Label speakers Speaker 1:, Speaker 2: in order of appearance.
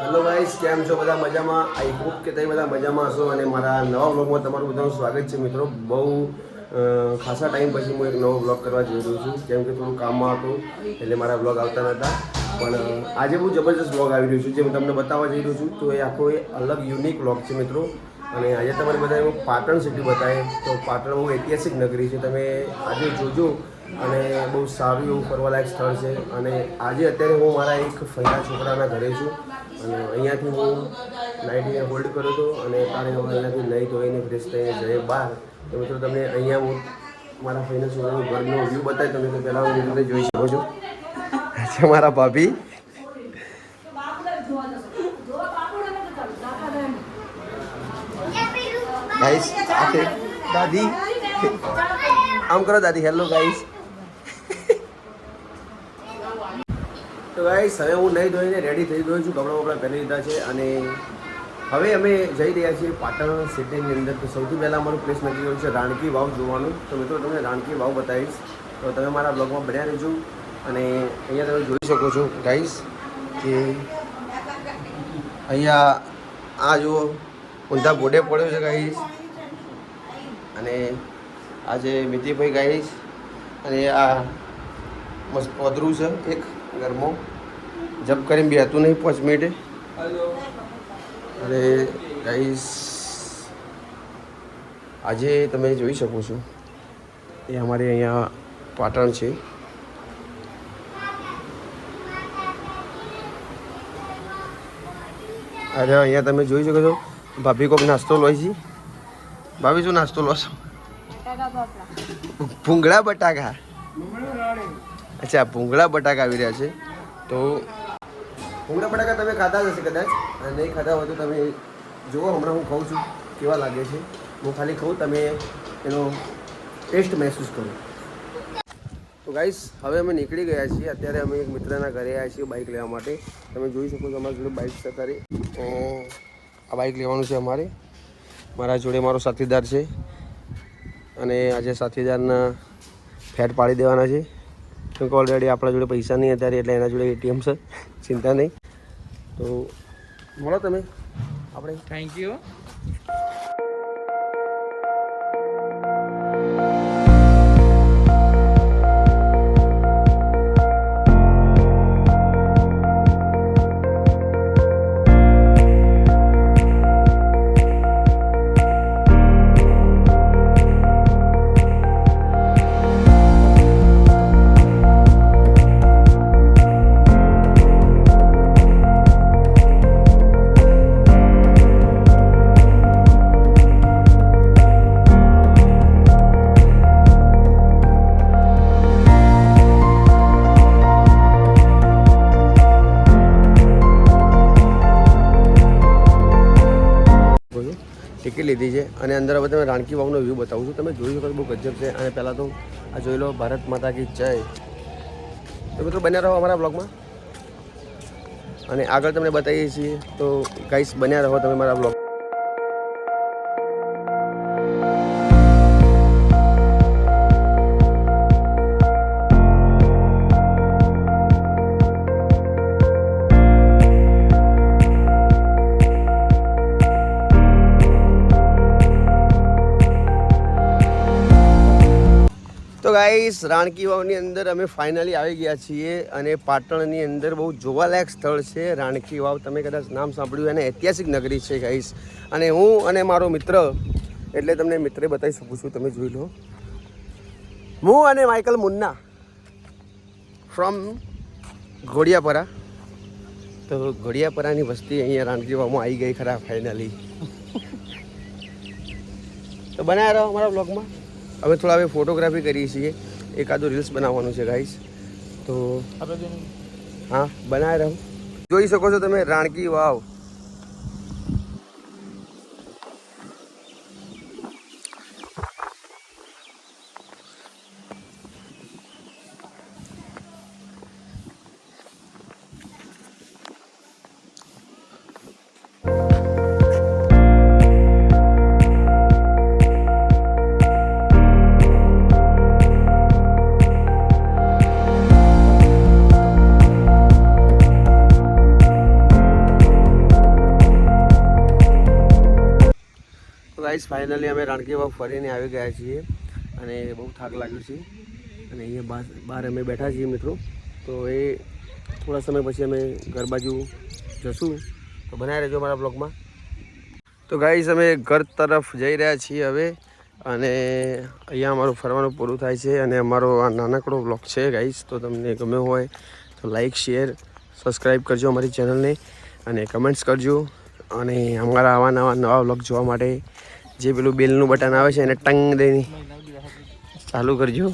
Speaker 1: Hello guys, કેમ છો બધા? મજામાં? આઈ હોપ કે તમે બધા મજામાં હશો અને મારા નવા વ્લોગમાં તમારું બધાનું સ્વાગત છે મિત્રો. બહુ ખાસા ટાઈમ પછી હું એક નવો વ્લોગ કરવા જઈ રહ્યો છું, કેમ કે થોડું કામમાં હતું એટલે મારા વ્લોગ આવતા નહોતા. પણ આજે બહુ જબરજસ્ત વ્લોગ આવી રહ્યો છું જે હું તમને બતાવવા જઈ રહ્યો છું. તો એ આખો એ અલગ યુનિક વ્લોગ છે મિત્રો. અને આજે તમારે બધા એવું પાટણ સિટી બતાવે તો પાટણ બહુ ઐતિહાસિક નગરી છે, તમે આજે જોજો. અને બહુ સારું એવું ફરવાલાયક સ્થળ છે. અને આજે અત્યારે હું મારા એક ફૈયા છોકરાના ઘરે છું અને અહીંયાથી હું નાઇટીને હોલ્ડ કર્યો હતો અને તારે હવે અહીંયાથી નહીં ધોઈને ફ્રેશ થઈને જઈએ બહાર. તો મિત્રો તમને અહીંયા હું મારા ફૈના છોકરાનું ઘરનો વ્યૂ બતાવી. તમે તો પહેલાં હું રીતે જોઈ શકો છો. છે મારા ભાભી. ગાઈસ દાદી આમ કરો દાદી. Hello guys. તો ગાઈસ હવે હું નહીં ધોઈને રેડી થઈ ગયો છું, કપડાં વપડા પહેરી લીધા છે અને હવે અમે જઈ રહ્યા છીએ પાટણ સિટીની અંદર. તો સૌથી પહેલાં અમારું પ્લેસ નક્કી કર્યું છે રાણકી વાવ જોવાનું. તો મિત્રો તમને રાણકી વાવ બતાવીશ, તો તમે મારા બ્લોગમાં બન્યા રહેજો. અને અહીંયા તમે જોઈ શકો છો ગાઈસ કે અહીંયા આ જુઓ ઊંધા બોડે પડ્યો છે ગાઈસ. અને આજે મિતિભાઈ ગાઈસ અને આ મસ્ત પધરું છે એક ઘરમાં જપ કરીને બી હતું નહીં 5 મિનિટે. અને ગાઈસ આજે તમે જોઈ શકો છો એ અમારે અહીંયા પાટણ છે. અરે અહીંયા તમે જોઈ શકો છો ભાભી કોઈક નાસ્તો લો છે. ભાભી શું નાસ્તો લો છો? ભૂંગળા બટાકા. અચ્છા, ભૂંગળા બટાકા આવી રહ્યા છે. તો ભૂંગળા બટાકા તમે ખાધા હશે કદાચ, અને નહીં ખાધા હોય તો તમે જુઓ. હમણાં હું ખાઉં છું, કેવા લાગે છે. હું ખાલી ખાઉં, તમે એનો ટેસ્ટ મહેસૂસ કરો. તો ગાઈસ હવે અમે નીકળી ગયા છીએ. અત્યારે અમે એક મિત્રના ઘરે આવ્યા છીએ બાઇક લેવા માટે. તમે જોઈ શકો છો અમારી જોડે બાઇક છે. અત્યારે આ બાઇક લેવાનું છે અમારે. મારા જોડે મારો સાથીદાર છે અને આજે સાથીદારના ફેટ પાડી દેવાના છે. કેમકે ઓલરેડી આપણા જોડે પૈસા નહીં અત્યારે, એટલે એના જોડે એટીએમ છે, ચિંતા નહીં. તો મળો તમે આપણે.
Speaker 2: Thank you.
Speaker 1: ટિકિટ લીધી છે અને અંદર હવે તમે રાણકી વાવનો વ્યૂ બતાવું છું. તમે જોઈ શકો છો, બહુ ગજબ છે. અને પહેલાં તો આ જોઈ લો, ભારત માતા કી જય. તો મિત્રો બન્યા રહો અમારા બ્લોગમાં અને આગળ તમને બતાવીએ છીએ. તો ગાઈસ બન્યા રહો તમે મારા બ્લોગ. તો ગાઈસ રાણકી વાવની અંદર અમે ફાઇનલી આવી ગયા છીએ અને પાટણની અંદર બહુ જોવાલાયક સ્થળ છે રાણકી વાવ. તમે કદાચ નામ સાંભળ્યું, અને ઐતિહાસિક નગરી છે ગાઈસ. અને હું અને મારો મિત્ર, એટલે તમને મિત્રે બતાવી શકું છું, તમે જોઈ લો. હું અને માઇકલ મુન્ના ફ્રોમ ઘોડિયાપરા. તો ઘોડિયાપરાની વસ્તી અહીંયા રાણકી વાવમાં આવી ગઈ ખરા ફાઇનલી. તો બનાવ્યા રહો અમારા બ્લોગમાં. હવે થોડા હવે ફોટોગ્રાફી કરીએ છીએ, એકાદું રીલ્સ બનાવવાનું છે ગાઈસ. તો હા, બનાવી રહું. જોઈ શકો છો તમે રાણકી વાવ. ગાઈસ ફાઇનલી અમે રાણકી વાવ ફરીને આવી ગયા છીએ અને બહુ થાક લાગ્યો છે અને અહીંયા બહાર અમે બેઠા છીએ મિત્રો. તો એ થોડા સમય પછી અમે ઘર બાજુ જશું, તો બનાવી રહેજો મારા બ્લોગમાં. તો ગાઈસ અમે ઘર તરફ જઈ રહ્યા છીએ હવે અને અહીંયા અમારું ફરવાનું પૂરું થાય છે અને અમારો આ નાનકડો બ્લોગ છે ગાઈસ. તો તમને ગમ્યો હોય તો લાઈક શેર સબસ્ક્રાઈબ કરજો અમારી ચેનલને અને કમેન્ટ્સ કરજો અને અમારા આવા નવા બ્લોગ જોવા માટે જે પેલું બેલનું બટન આવે છે એને ટંગ દઈને ચાલુ કરજો.